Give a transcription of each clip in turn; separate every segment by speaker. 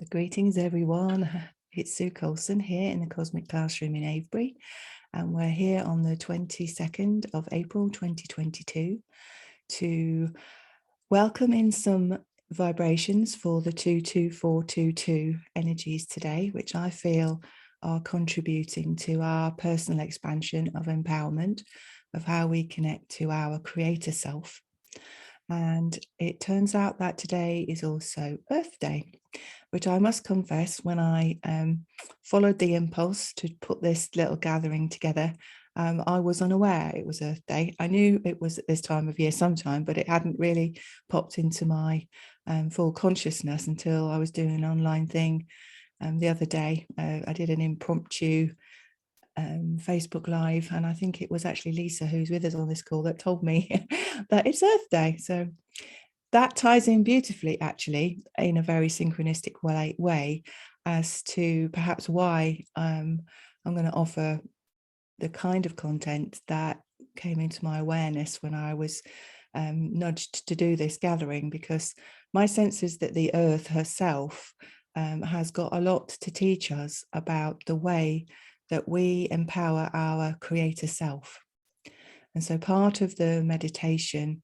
Speaker 1: So greetings everyone, it's Sue Coulson here in the Cosmic Classroom in Avebury, and we're here on the 22nd of April 2022 to welcome in some vibrations for the 22422 energies today, which I feel are contributing to our personal expansion of empowerment, of how we connect to our creator self. And it turns out that today is also Earth Day, which I must confess, when I followed the impulse to put this little gathering together, I was unaware it was Earth Day. I knew it was at this time of year sometime, but it hadn't really popped into my full consciousness until I was doing an online thing the other day. I did an impromptu Facebook Live, and I think it was actually Lisa, who's with us on this call, that told me that it's Earth Day. So that ties in beautifully, actually, in a very synchronistic way as to perhaps why I'm going to offer the kind of content that came into my awareness when I was nudged to do this gathering, because my sense is that the Earth herself has got a lot to teach us about the way that we empower our creator self. And so part of the meditation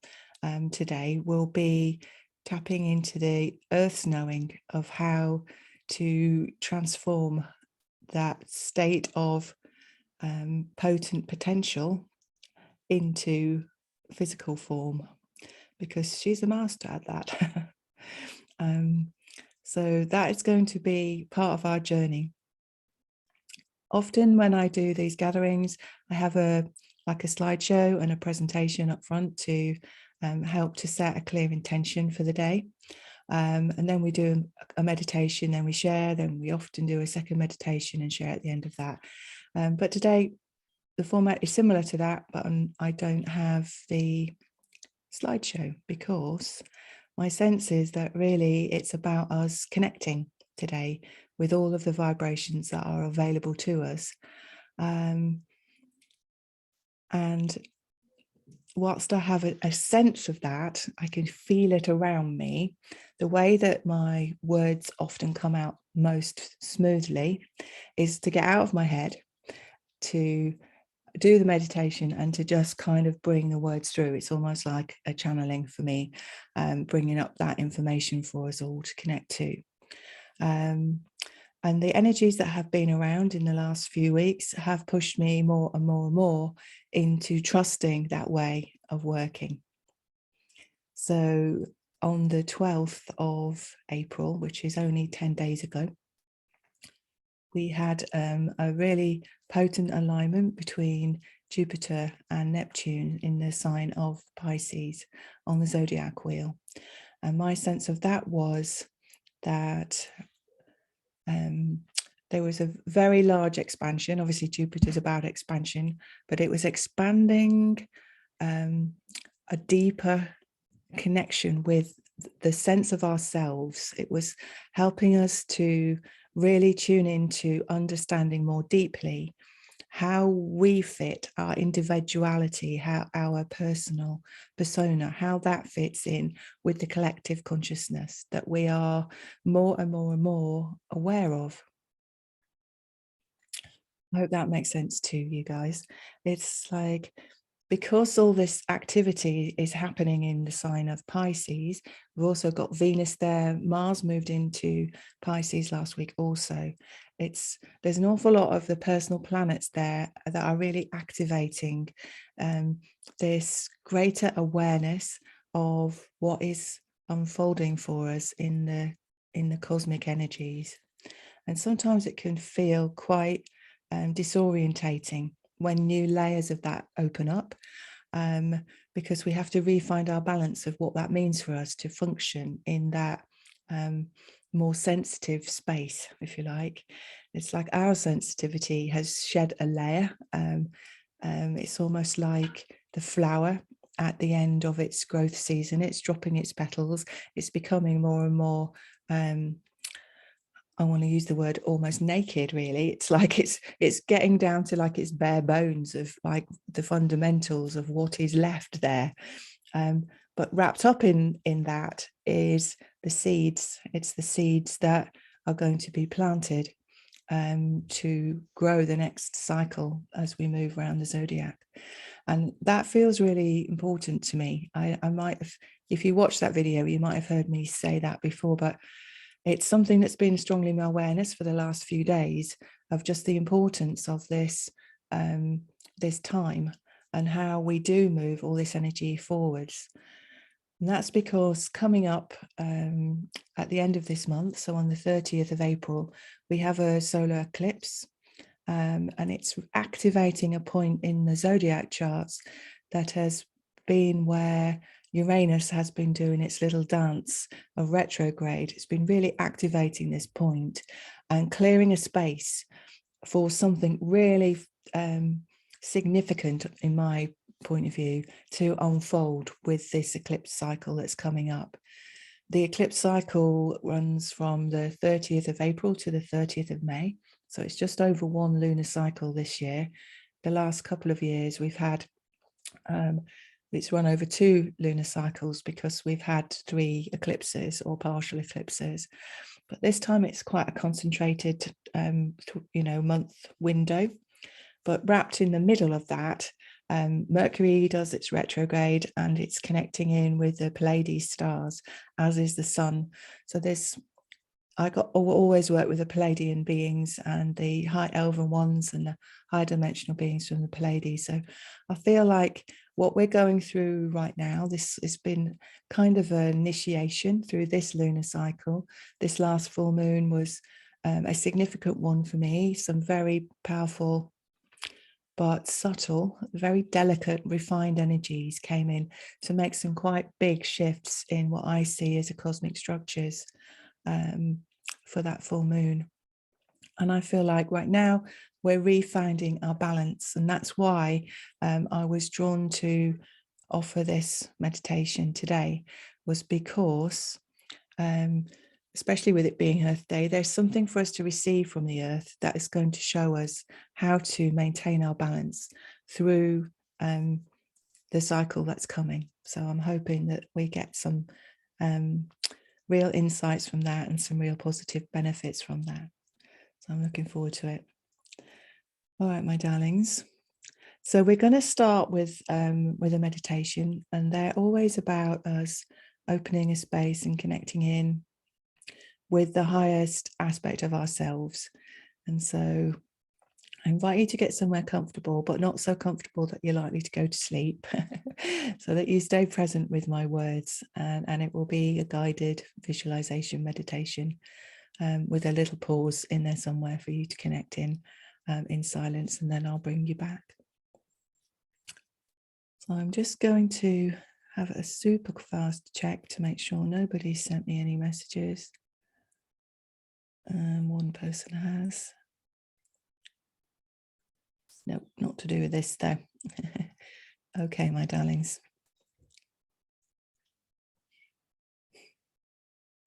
Speaker 1: today will be tapping into the Earth's knowing of how to transform that state of potent potential into physical form, because she's a master at that. So that is going to be part of our journey. Often when I do these gatherings, I have a slideshow and a presentation up front to help to set a clear intention for the day. And then we do a meditation, then we share, then we often do a second meditation and share at the end of that. But today, the format is similar to that, but I don't have the slideshow, because my sense is that really it's about us connecting today with all of the vibrations that are available to us. And whilst I have a sense of that, I can feel it around me. The way that my words often come out most smoothly is to get out of my head, to do the meditation, and to just kind of bring the words through. It's almost like a channeling for me, bringing up that information for us all to connect to. And the energies that have been around in the last few weeks have pushed me more and more and more into trusting that way of working. So on the 12th of April, which is only 10 days ago, we had a really potent alignment between Jupiter and Neptune in the sign of Pisces on the zodiac wheel. And my sense of that was that there was a very large expansion. Obviously, Jupiter's about expansion, but it was expanding a deeper connection with the sense of ourselves. It was helping us to really tune into understanding more deeply how we fit, our individuality, how our personal persona, how that fits in with the collective consciousness that we are more and more and more aware of. I hope that makes sense to you guys. It's like, because all this activity is happening in the sign of Pisces, we've also got Venus there. Mars moved into Pisces last week also. There's an awful lot of the personal planets there that are really activating this greater awareness of what is unfolding for us in the cosmic energies. And sometimes it can feel quite disorientating when new layers of that open up, because we have to re-find our balance of what that means for us to function in that more sensitive space, if you like. It's like our sensitivity has shed a layer. It's almost like the flower at the end of its growth season. It's dropping its petals. It's becoming more and more I want to use the word almost naked, really. It's like it's getting down to like its bare bones of like the fundamentals of what is left there. But wrapped up in that is the seeds. It's the seeds that are going to be planted to grow the next cycle as we move around the zodiac. And that feels really important to me. I might have, if you watched that video, you might have heard me say that before, but it's something that's been strongly in my awareness for the last few days of just the importance of this, this time and how we do move all this energy forwards. And that's because coming up at the end of this month, so on the 30th of April, we have a solar eclipse, and it's activating a point in the zodiac charts that has been where Uranus has been doing its little dance of retrograde. It's been really activating this point and clearing a space for something really significant, in my point of view, to unfold with this eclipse cycle that's coming up. The eclipse cycle runs from the 30th of April to the 30th of May. So it's just over one lunar cycle this year. The last couple of years we've had, it's run over 2 lunar cycles because we've had 3 eclipses or partial eclipses. But this time it's quite a concentrated, month window. But wrapped in the middle of that, Mercury does its retrograde and it's connecting in with the Pleiades stars, as is the sun. So I always work with the Pleiadian beings and the high elven ones and the high dimensional beings from the Pleiades. So I feel like what we're going through right now, this has been kind of an initiation through this lunar cycle. This last full moon was a significant one for me, some very powerful but subtle, very delicate, refined energies came in to make some quite big shifts in what I see as the cosmic structures for that full moon. And I feel like right now we're refinding our balance. And that's why I was drawn to offer this meditation today, was because especially with it being Earth Day, there's something for us to receive from the Earth that is going to show us how to maintain our balance through the cycle that's coming. So I'm hoping that we get some real insights from that and some real positive benefits from that. So I'm looking forward to it. All right, my darlings. So we're going to start with a meditation, and they're always about us opening a space and connecting in with the highest aspect of ourselves. And so I invite you to get somewhere comfortable, but not so comfortable that you're likely to go to sleep, so that you stay present with my words, and it will be a guided visualization meditation with a little pause in there somewhere for you to connect in silence, and then I'll bring you back. So I'm just going to have a super fast check to make sure nobody sent me any messages. One person has. Nope, not to do with this though. Okay, my darlings.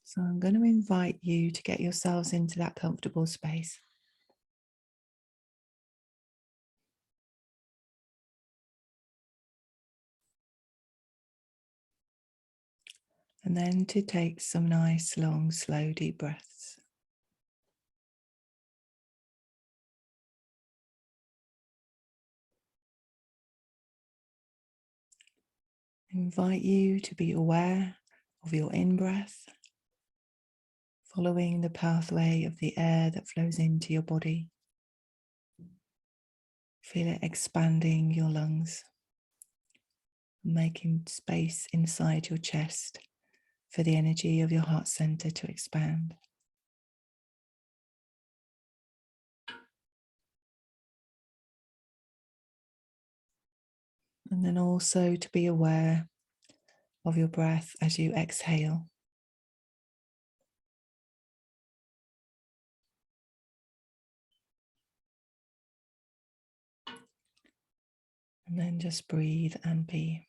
Speaker 1: So I'm going to invite you to get yourselves into that comfortable space. And then to take some nice, long, slow, deep breaths. I invite you to be aware of your in-breath, following the pathway of the air that flows into your body. Feel it expanding your lungs, making space inside your chest for the energy of your heart center to expand. And then also to be aware of your breath as you exhale. And then just breathe and be.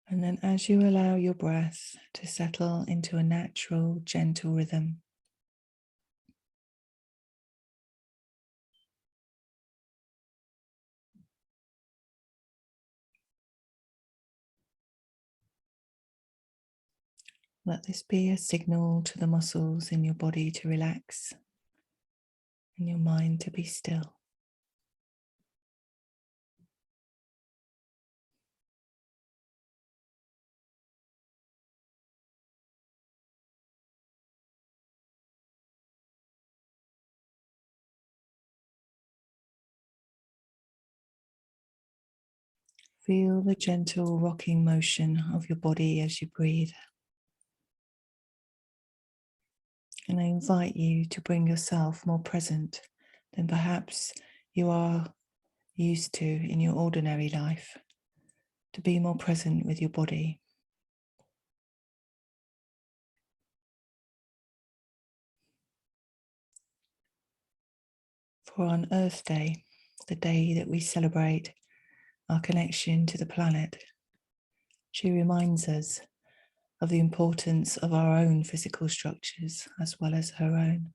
Speaker 1: And then as you allow your breath to settle into a natural, gentle rhythm, Let this be a signal to the muscles in your body to relax and your mind to be still. Feel the gentle rocking motion of your body as you breathe. And I invite you to bring yourself more present than perhaps you are used to in your ordinary life, to be more present with your body. For on Earth Day, the day that we celebrate our connection to the planet, she reminds us of the importance of our own physical structures as well as her own.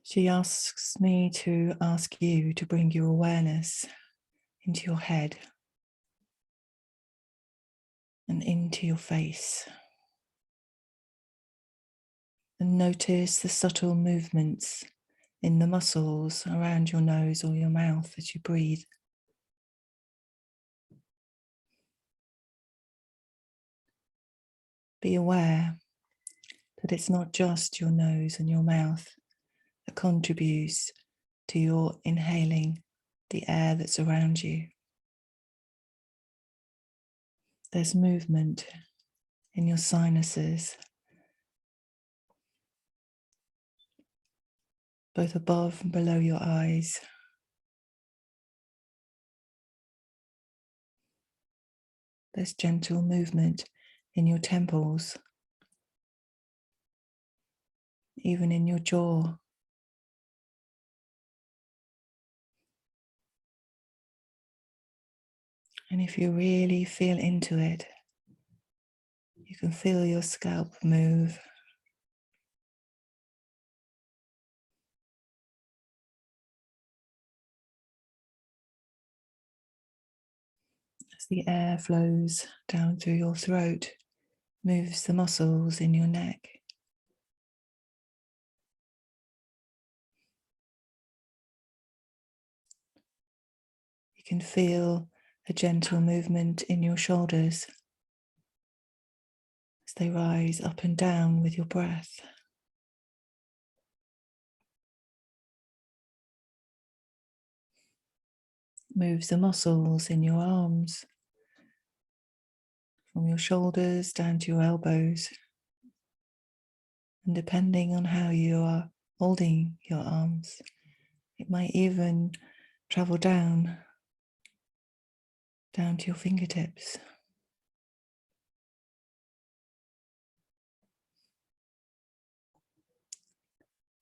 Speaker 1: She asks me to ask you to bring your awareness into your head and into your face. And notice the subtle movements in the muscles around your nose or your mouth as you breathe. Be aware that it's not just your nose and your mouth that contributes to your inhaling the air that's around you. There's movement in your sinuses, both above and below your eyes. There's gentle movement in your temples, even in your jaw. And if you really feel into it, you can feel your scalp move. As the air flows down through your throat, moves the muscles in your neck. You can feel a gentle movement in your shoulders as they rise up and down with your breath. Moves the muscles in your arms, from your shoulders down to your elbows. And depending on how you are holding your arms, it might even travel down to your fingertips.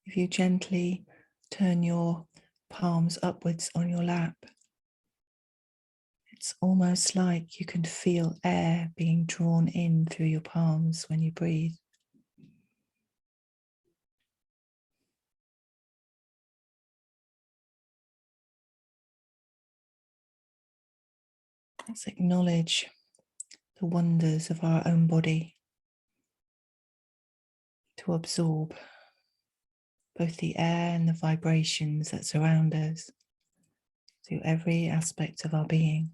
Speaker 1: If you gently turn your palms upwards on your lap, it's almost like you can feel air being drawn in through your palms when you breathe. Let's acknowledge the wonders of our own body to absorb both the air and the vibrations that surround us through every aspect of our being.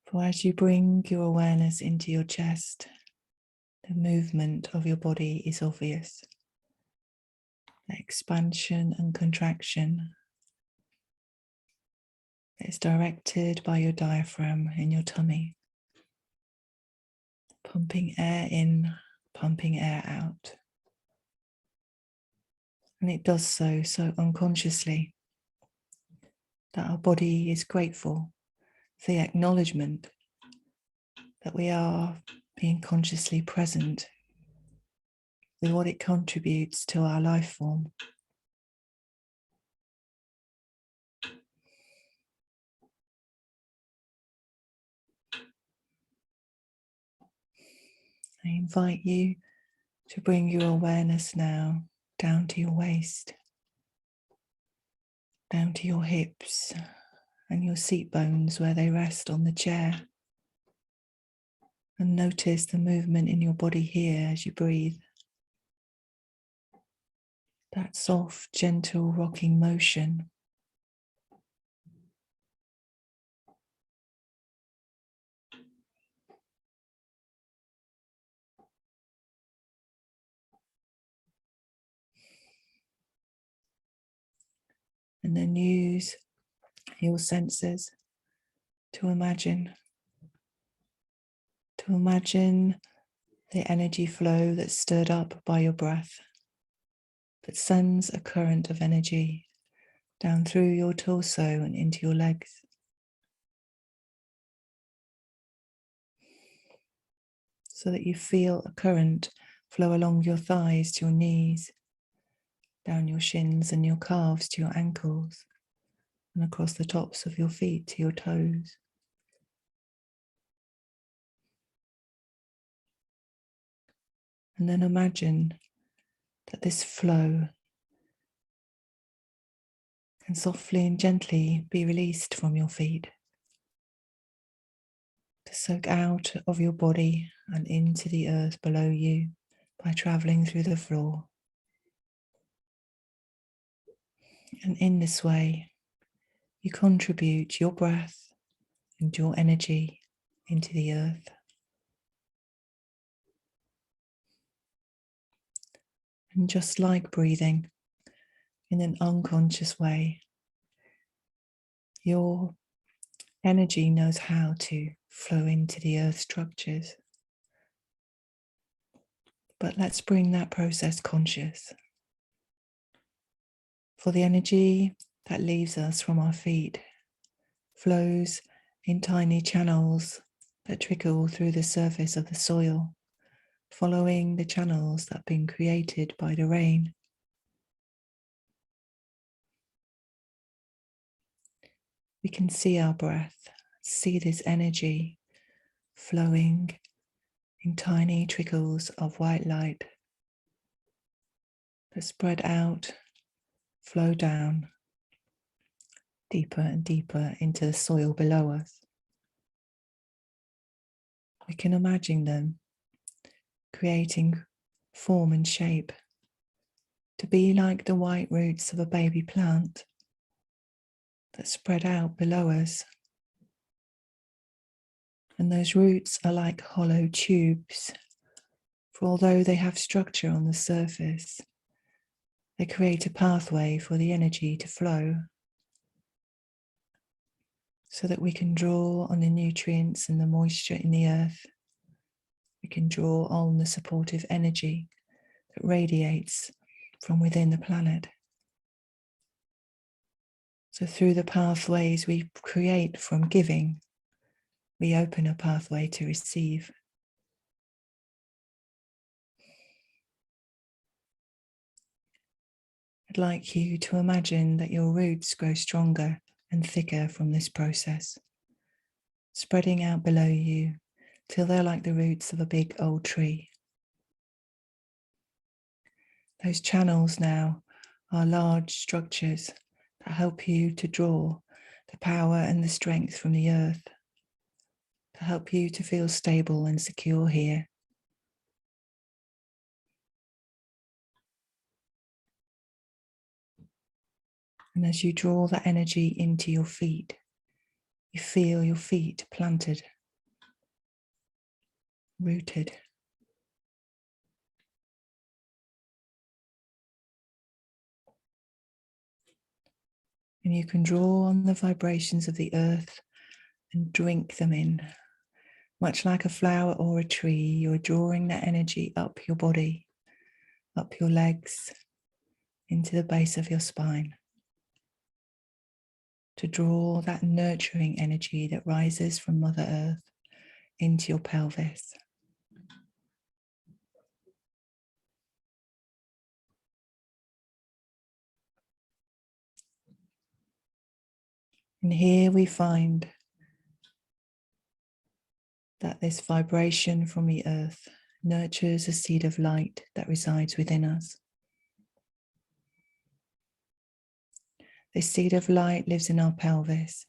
Speaker 1: For as you bring your awareness into your chest, the movement of your body is obvious. The expansion and contraction is directed by your diaphragm in your tummy, pumping air in, pumping air out. And it does so unconsciously that our body is grateful for the acknowledgement that we are being consciously present with what it contributes to our life form. I invite you to bring your awareness now down to your waist, down to your hips and your seat bones where they rest on the chair. And notice the movement in your body here as you breathe. That soft, gentle, rocking motion. And then use your senses to imagine the energy flow that's stirred up by your breath, that sends a current of energy down through your torso and into your legs. So that you feel a current flow along your thighs to your knees, down your shins and your calves to your ankles, and across the tops of your feet to your toes. And then imagine that this flow can softly and gently be released from your feet to soak out of your body and into the earth below you by traveling through the floor. And in this way, you contribute your breath and your energy into the earth. And just like breathing in an unconscious way, your energy knows how to flow into the earth structures. But let's bring that process conscious. For the energy that leaves us from our feet flows in tiny channels that trickle through the surface of the soil, following the channels that have been created by the rain. We can see our breath, see this energy flowing in tiny trickles of white light that spread out, flow down, deeper and deeper into the soil below us. We can imagine them creating form and shape to be like the white roots of a baby plant that spread out below us. And those roots are like hollow tubes, for although they have structure on the surface, they create a pathway for the energy to flow so that we can draw on the nutrients and the moisture in the earth. We can draw on the supportive energy that radiates from within the planet. So through the pathways we create from giving, we open a pathway to receive. I'd like you to imagine that your roots grow stronger and thicker from this process, spreading out below you till they're like the roots of a big old tree. Those channels now are large structures that help you to draw the power and the strength from the earth, to help you to feel stable and secure here. And as you draw that energy into your feet, you feel your feet planted, rooted. And you can draw on the vibrations of the earth and drink them in. Much like a flower or a tree, you're drawing that energy up your body, up your legs, into the base of your spine, to draw that nurturing energy that rises from Mother Earth into your pelvis. And here we find that this vibration from the earth nurtures a seed of light that resides within us. This seed of light lives in our pelvis.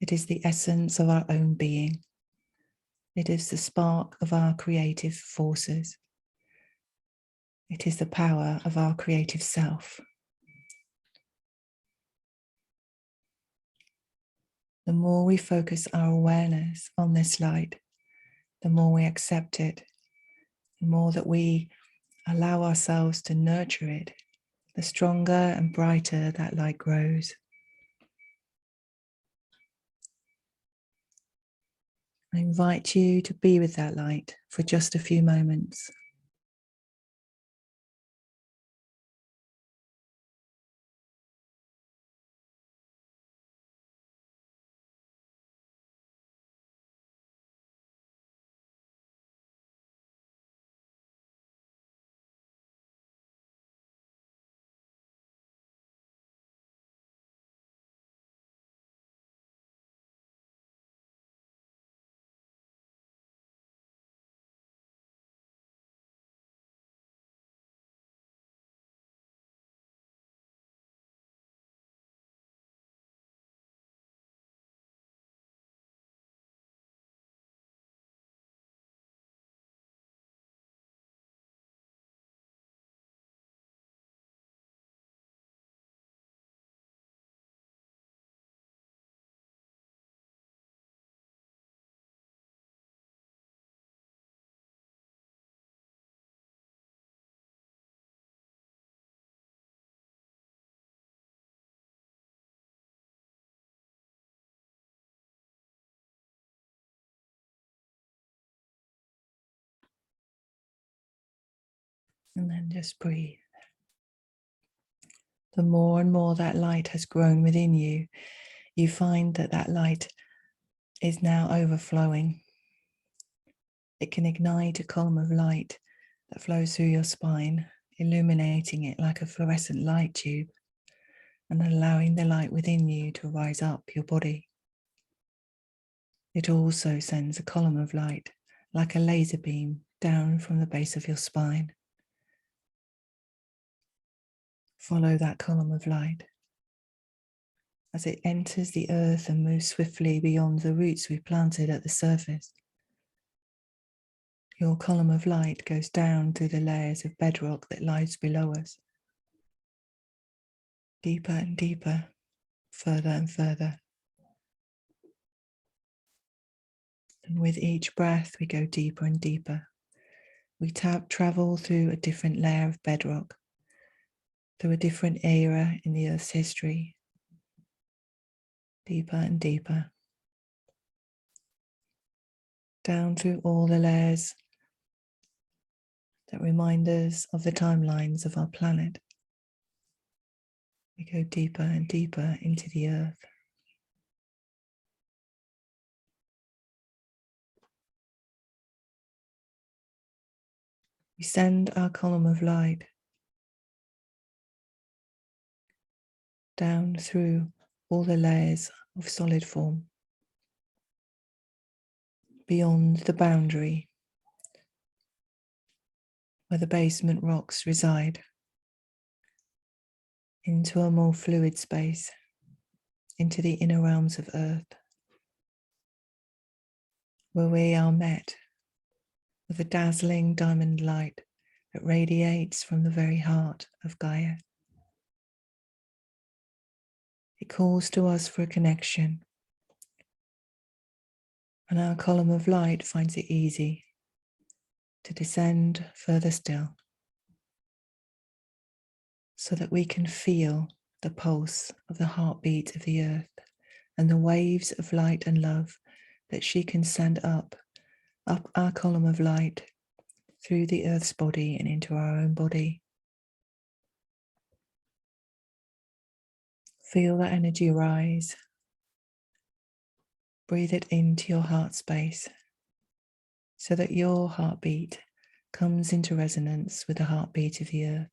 Speaker 1: It is the essence of our own being. It is the spark of our creative forces. It is the power of our creative self. The more we focus our awareness on this light, the more we accept it, the more that we allow ourselves to nurture it, the stronger and brighter that light grows. I invite you to be with that light for just a few moments. And then just breathe. The more and more that light has grown within you, you find that that light is now overflowing. It can ignite a column of light that flows through your spine, illuminating it like a fluorescent light tube and allowing the light within you to rise up your body. It also sends a column of light like a laser beam down from the base of your spine. Follow that column of light as it enters the earth and moves swiftly beyond the roots we've planted at the surface. Your column of light goes down through the layers of bedrock that lies below us. Deeper and deeper, further and further. And with each breath, we go deeper and deeper. We travel through a different layer of bedrock, through a different era in the Earth's history. Deeper and deeper. Down through all the layers that remind us of the timelines of our planet. We go deeper and deeper into the earth. We send our column of light down through all the layers of solid form, beyond the boundary where the basement rocks reside, into a more fluid space, into the inner realms of Earth, where we are met with a dazzling diamond light that radiates from the very heart of Gaia. It calls to us for a connection, and our column of light finds it easy to descend further still, so that we can feel the pulse of the heartbeat of the earth and the waves of light and love that she can send up our column of light through the earth's body and into our own body. Feel that energy rise. Breathe it into your heart space so that your heartbeat comes into resonance with the heartbeat of the earth.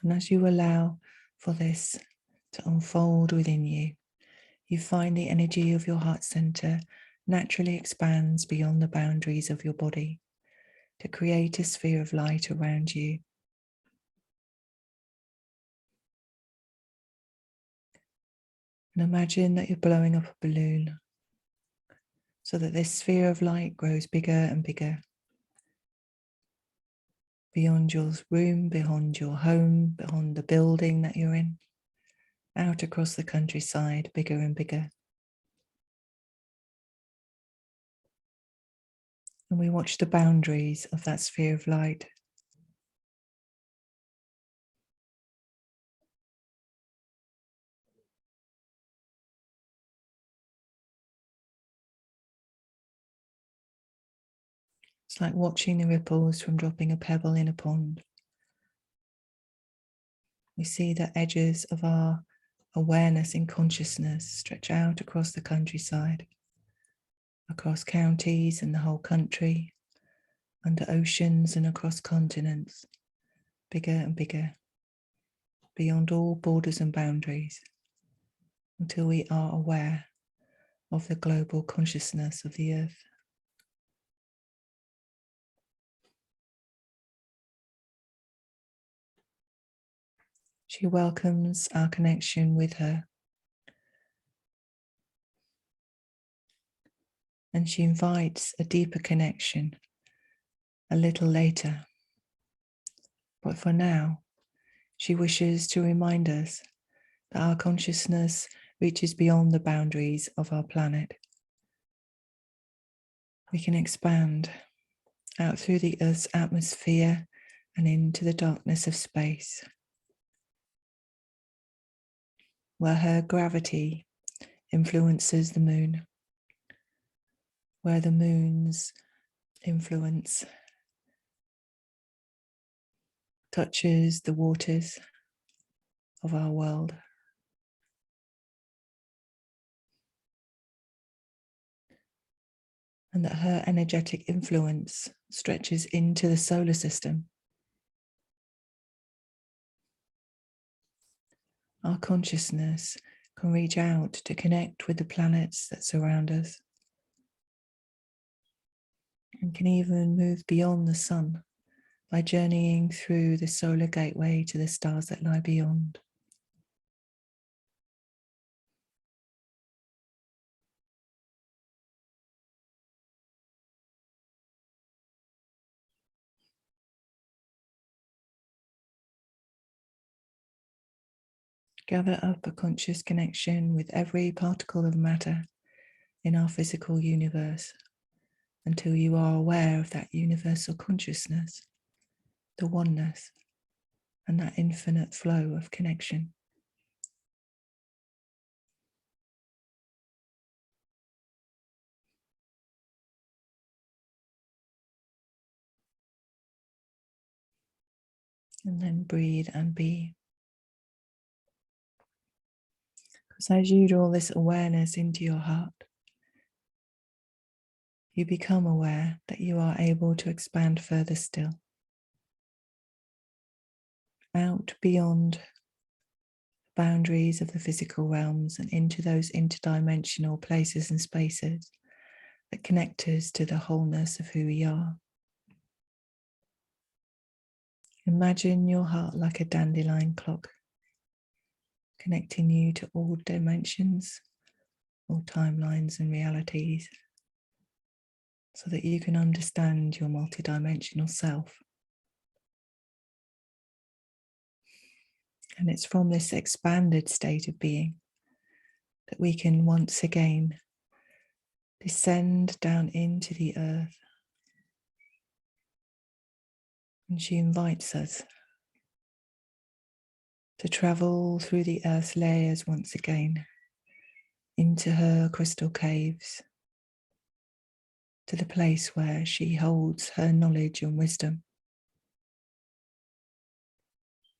Speaker 1: And as you allow for this to unfold within you, you find the energy of your heart center naturally expands beyond the boundaries of your body, to create a sphere of light around you. And imagine that you're blowing up a balloon so that this sphere of light grows bigger and bigger. Beyond your room, beyond your home, beyond the building that you're in, out across the countryside, bigger and bigger. And we watch the boundaries of that sphere of light. It's like watching the ripples from dropping a pebble in a pond. We see the edges of our awareness and consciousness stretch out across the countryside, across counties and the whole country, under oceans and across continents, bigger and bigger, beyond all borders and boundaries, until we are aware of the global consciousness of the earth. She welcomes our connection with her, and she invites a deeper connection a little later. But for now, she wishes to remind us that our consciousness reaches beyond the boundaries of our planet. We can expand out through the Earth's atmosphere and into the darkness of space, where her gravity influences the moon, where the moon's influence touches the waters of our world. And that her energetic influence stretches into the solar system. Our consciousness can reach out to connect with the planets that surround us, and can even move beyond the sun by journeying through the solar gateway to the stars that lie beyond. Gather up a conscious connection with every particle of matter in our physical universe until you are aware of that universal consciousness, the oneness, and that infinite flow of connection. And then breathe and be. Because as you draw this awareness into your heart, you become aware that you are able to expand further still, out beyond boundaries of the physical realms and into those interdimensional places and spaces that connect us to the wholeness of who we are. Imagine your heart like a dandelion clock, connecting you to all dimensions, all timelines and realities, so that you can understand your multidimensional self. And it's from this expanded state of being that we can once again descend down into the earth. And she invites us to travel through the earth's layers once again, into her crystal caves, to the place where she holds her knowledge and wisdom.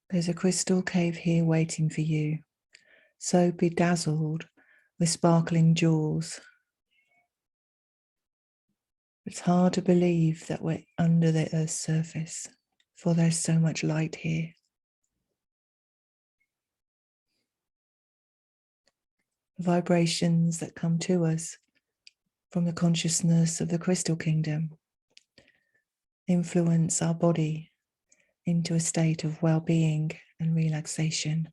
Speaker 1: There's a crystal cave here waiting for you, so bedazzled with sparkling jewels. It's hard to believe that we're under the earth's surface, for there's so much light here. The vibrations that come to us from the consciousness of the crystal kingdom influence our body into a state of well-being and relaxation.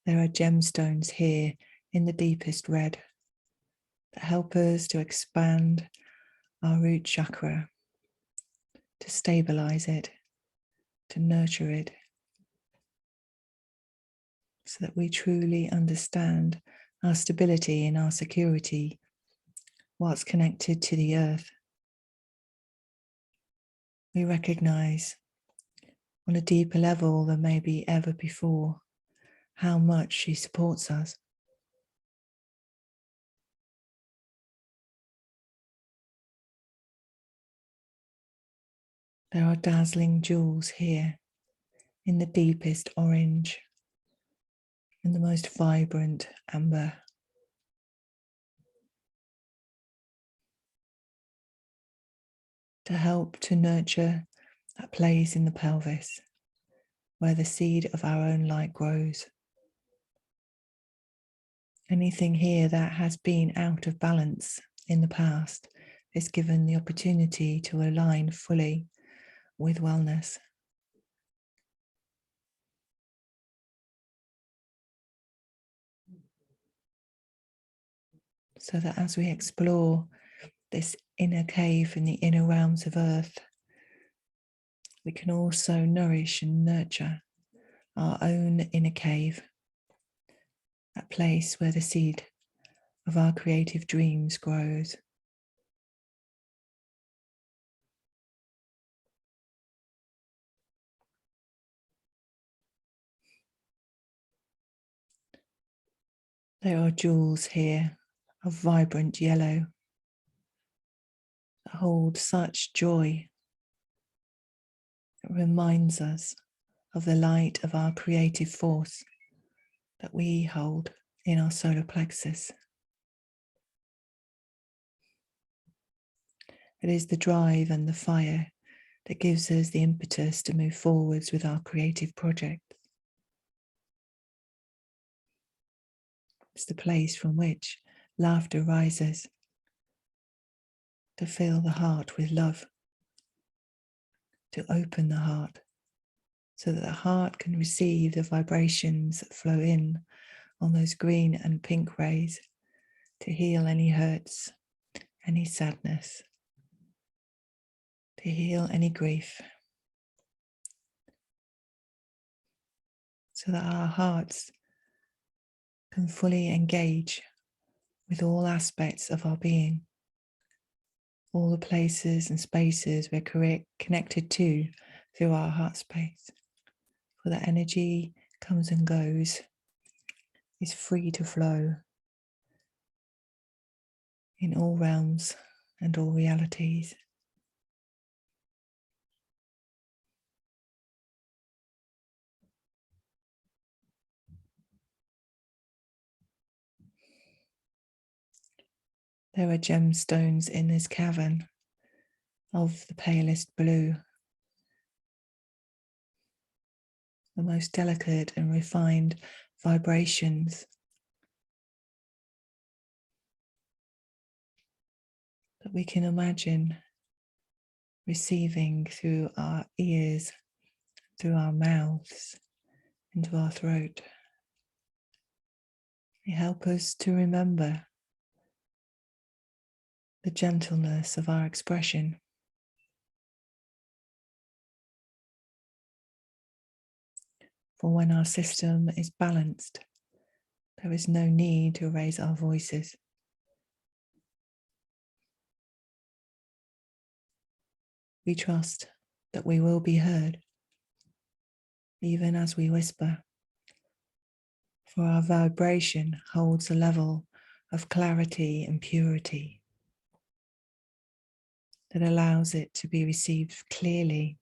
Speaker 1: There are gemstones here in the deepest red that help us to expand our root chakra, to stabilize it, to nurture it, so that we truly understand our stability and our security, what's connected to the earth. We recognize on a deeper level than maybe ever before how much she supports us. There are dazzling jewels here in the deepest orange and the most vibrant amber. To help to nurture that place in the pelvis where the seed of our own light grows. Anything here that has been out of balance in the past is given the opportunity to align fully with wellness. So that as we explore this inner cave in the inner realms of earth, we can also nourish and nurture our own inner cave, that place where the seed of our creative dreams grows. There are jewels here of vibrant yellow that hold such joy. It reminds us of the light of our creative force that we hold in our solar plexus. It is the drive and the fire that gives us the impetus to move forwards with our creative project. It's the place from which laughter rises, to fill the heart with love, to open the heart so that the heart can receive the vibrations that flow in on those green and pink rays to heal any hurts, any sadness, to heal any grief, so that our hearts can fully engage with all aspects of our being, all the places and spaces we're connected to through our heart space. For that energy comes and goes, is free to flow in all realms and all realities. There are gemstones in this cavern of the palest blue, the most delicate and refined vibrations that we can imagine receiving through our ears, through our mouths, into our throat. They help us to remember the gentleness of our expression. For when our system is balanced, there is no need to raise our voices. We trust that we will be heard, even as we whisper, for our vibration holds a level of clarity and purity that allows it to be received clearly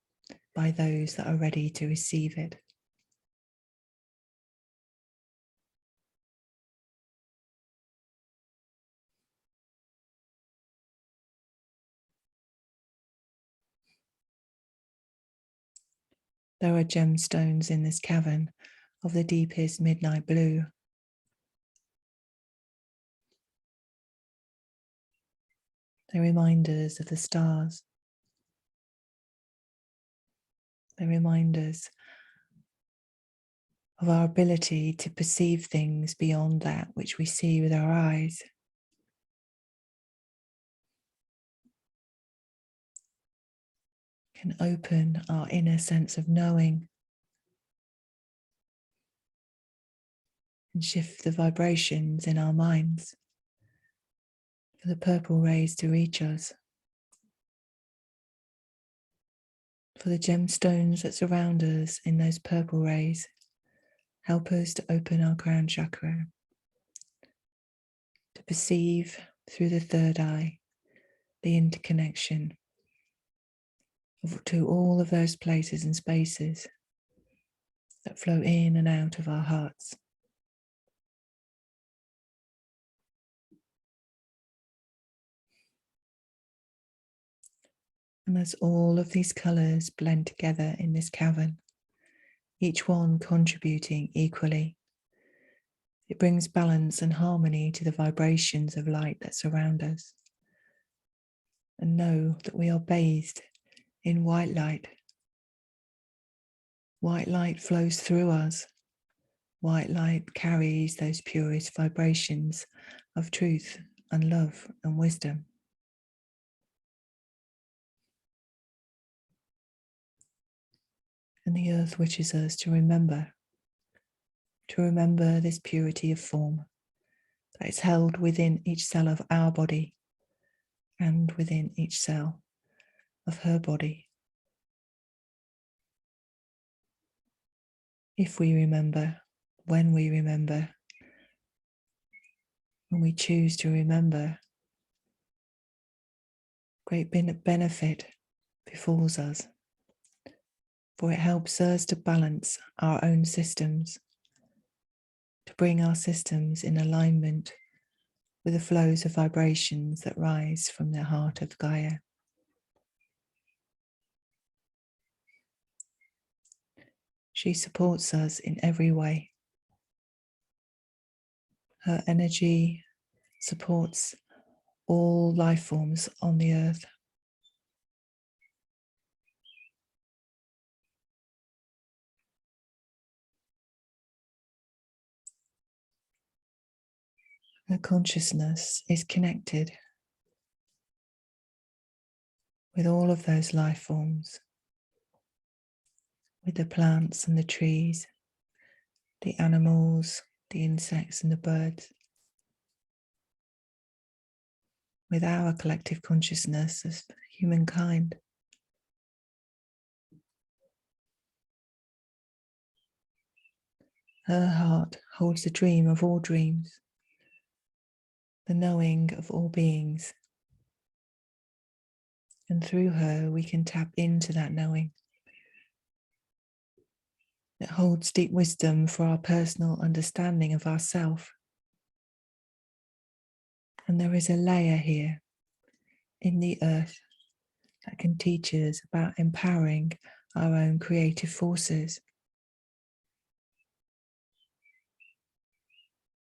Speaker 1: by those that are ready to receive it. There are gemstones in this cavern of the deepest midnight blue. They remind us of the stars. They remind us of our ability to perceive things beyond that which we see with our eyes. Can open our inner sense of knowing and shift the vibrations in our minds for the purple rays to reach us, for the gemstones that surround us in those purple rays help us to open our crown chakra, to perceive through the third eye the interconnection to all of those places and spaces that flow in and out of our hearts. And as all of these colours blend together in this cavern, each one contributing equally, it brings balance and harmony to the vibrations of light that surround us. And know that we are bathed in white light. White light flows through us. White light carries those purest vibrations of truth and love and wisdom. And the earth wishes us to remember this purity of form that is held within each cell of our body and within each cell of her body. If we remember, when we remember, when we choose to remember, great benefit befalls us, for it helps us to balance our own systems, to bring our systems in alignment with the flows of vibrations that rise from the heart of Gaia. She supports us in every way. Her energy supports all life forms on the earth. Her consciousness is connected with all of those life forms, with the plants and the trees, the animals, the insects and the birds, with our collective consciousness as humankind. Her heart holds the dream of all dreams, the knowing of all beings. And through her, we can tap into that knowing. It holds deep wisdom for our personal understanding of ourself. And there is a layer here in the earth that can teach us about empowering our own creative forces.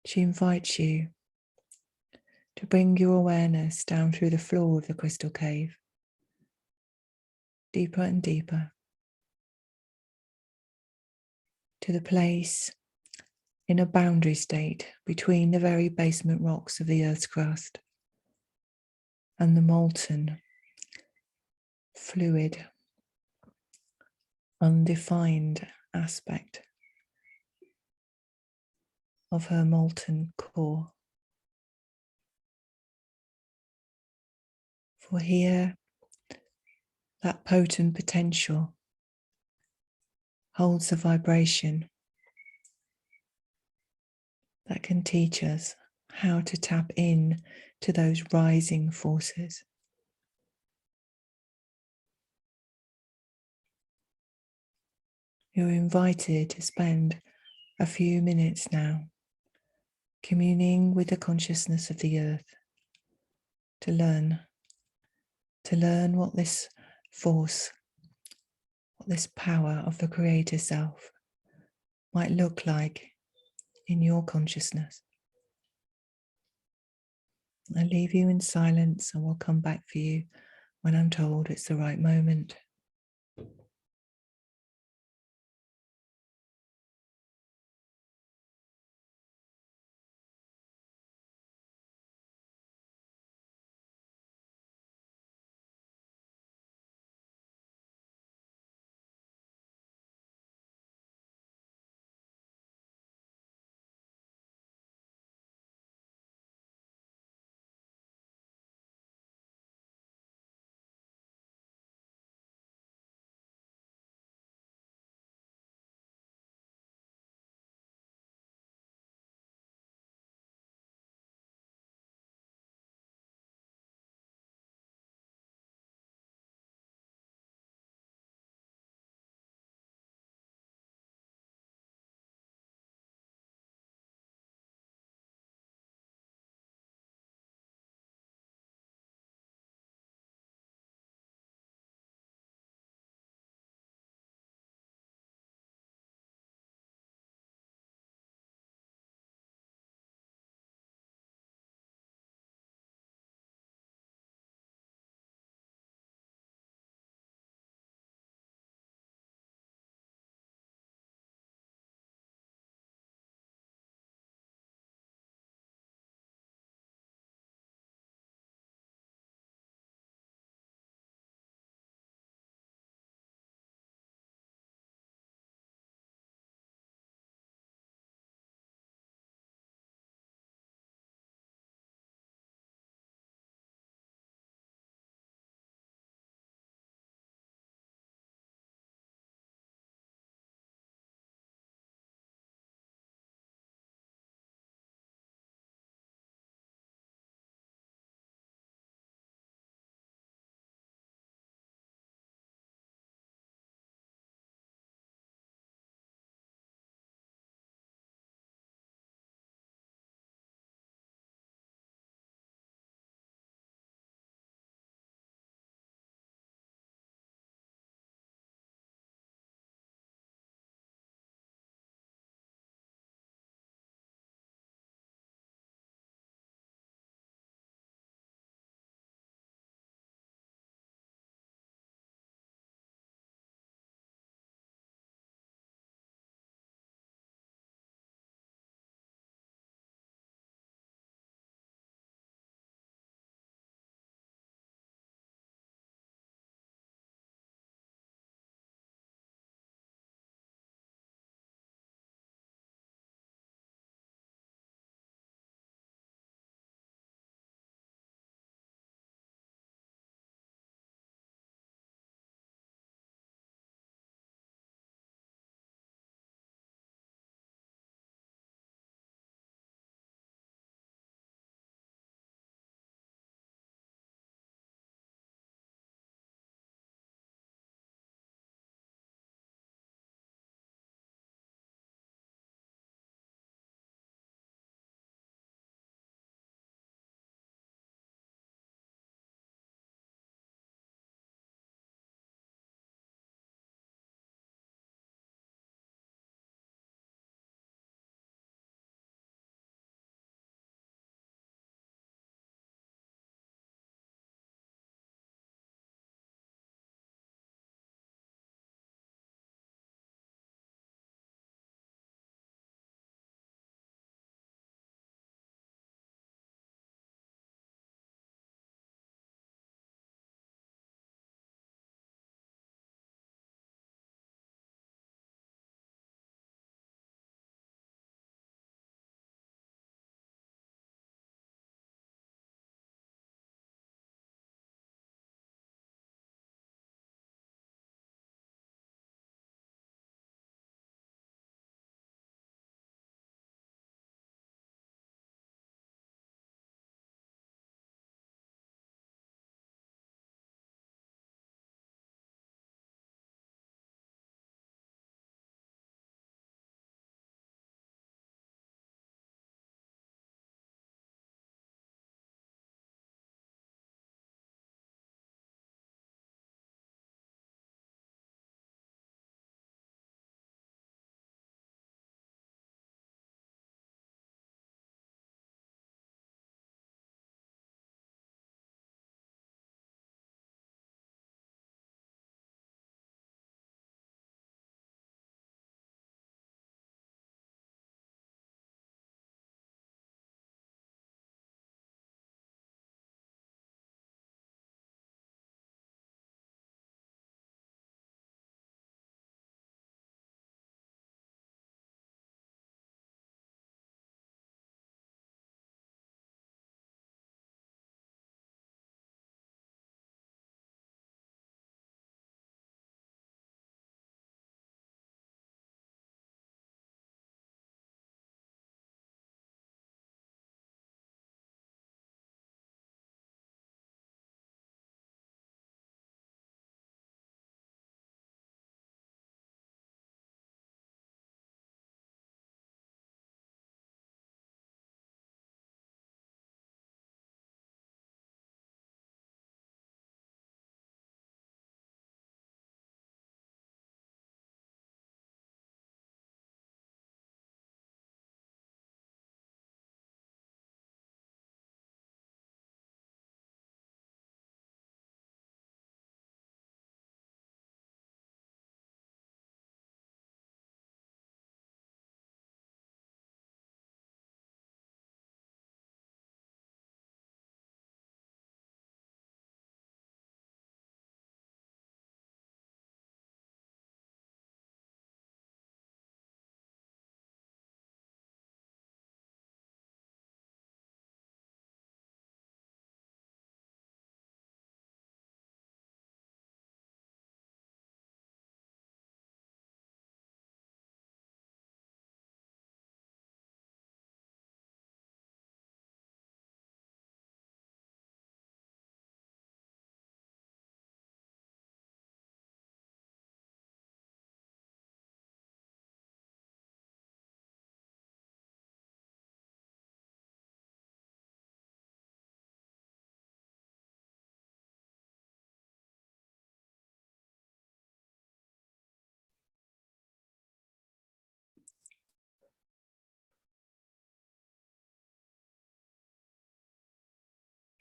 Speaker 1: She invites you to bring your awareness down through the floor of the crystal cave, deeper and deeper, to the place in a boundary state between the very basement rocks of the Earth's crust and the molten, fluid, undefined aspect of her molten core. For here, that potent potential holds a vibration that can teach us how to tap in to those rising forces. You're invited to spend a few minutes now communing with the consciousness of the earth, to learn what this force, what this power of the Creator Self might look like in your consciousness. I leave you in silence and will come back for you when I'm told it's the right moment.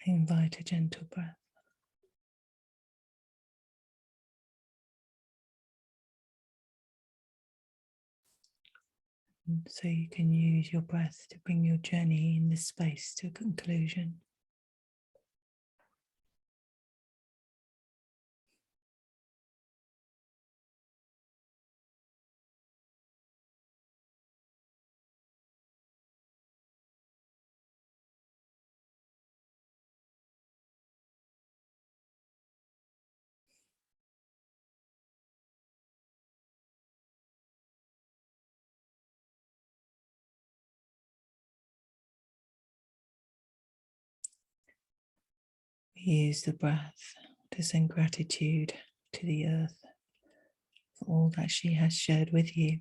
Speaker 1: Invite a gentle breath. And so you can use your breath to bring your journey in this space to a conclusion. We use the breath to send gratitude to the earth for all that she has shared with you.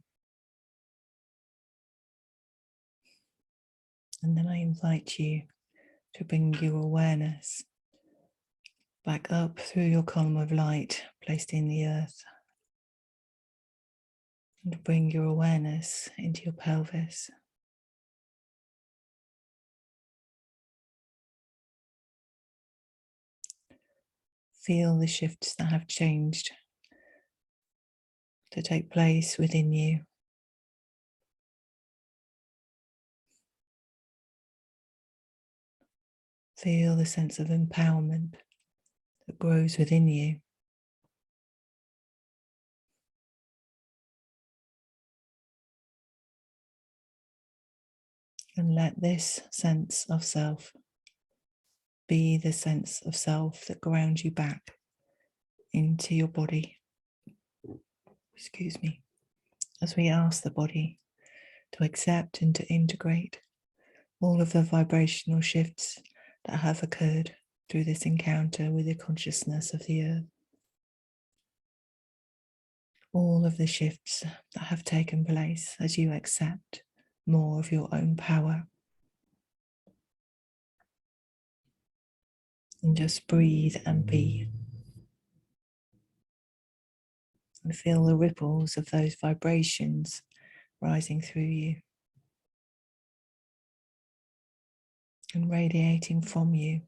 Speaker 1: And then I invite you to bring your awareness back up through your column of light placed in the earth. And bring your awareness into your pelvis. Feel the shifts that have changed to take place within you. Feel the sense of empowerment that grows within you. And let this sense of self be the sense of self that grounds you back into your body. Excuse me. As we ask the body to accept and to integrate all of the vibrational shifts that have occurred through this encounter with the consciousness of the earth. All of the shifts that have taken place as you accept more of your own power. And just breathe and be. And feel the ripples of those vibrations rising through you and radiating from you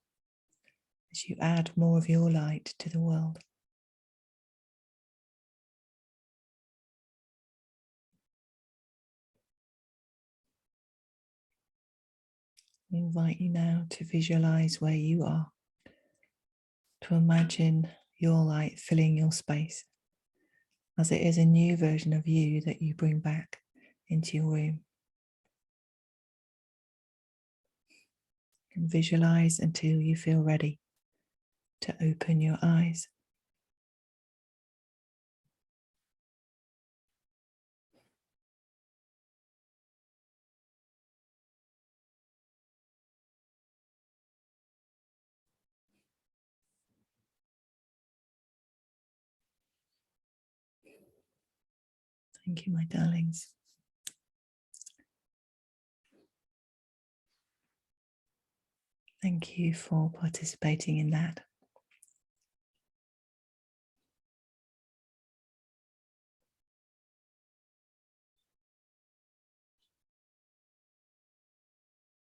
Speaker 1: as you add more of your light to the world. I invite you now to visualize where you are, to imagine your light filling your space, as it is a new version of you that you bring back into your room. And visualize until you feel ready to open your eyes. Thank you, my darlings. Thank you for participating in that.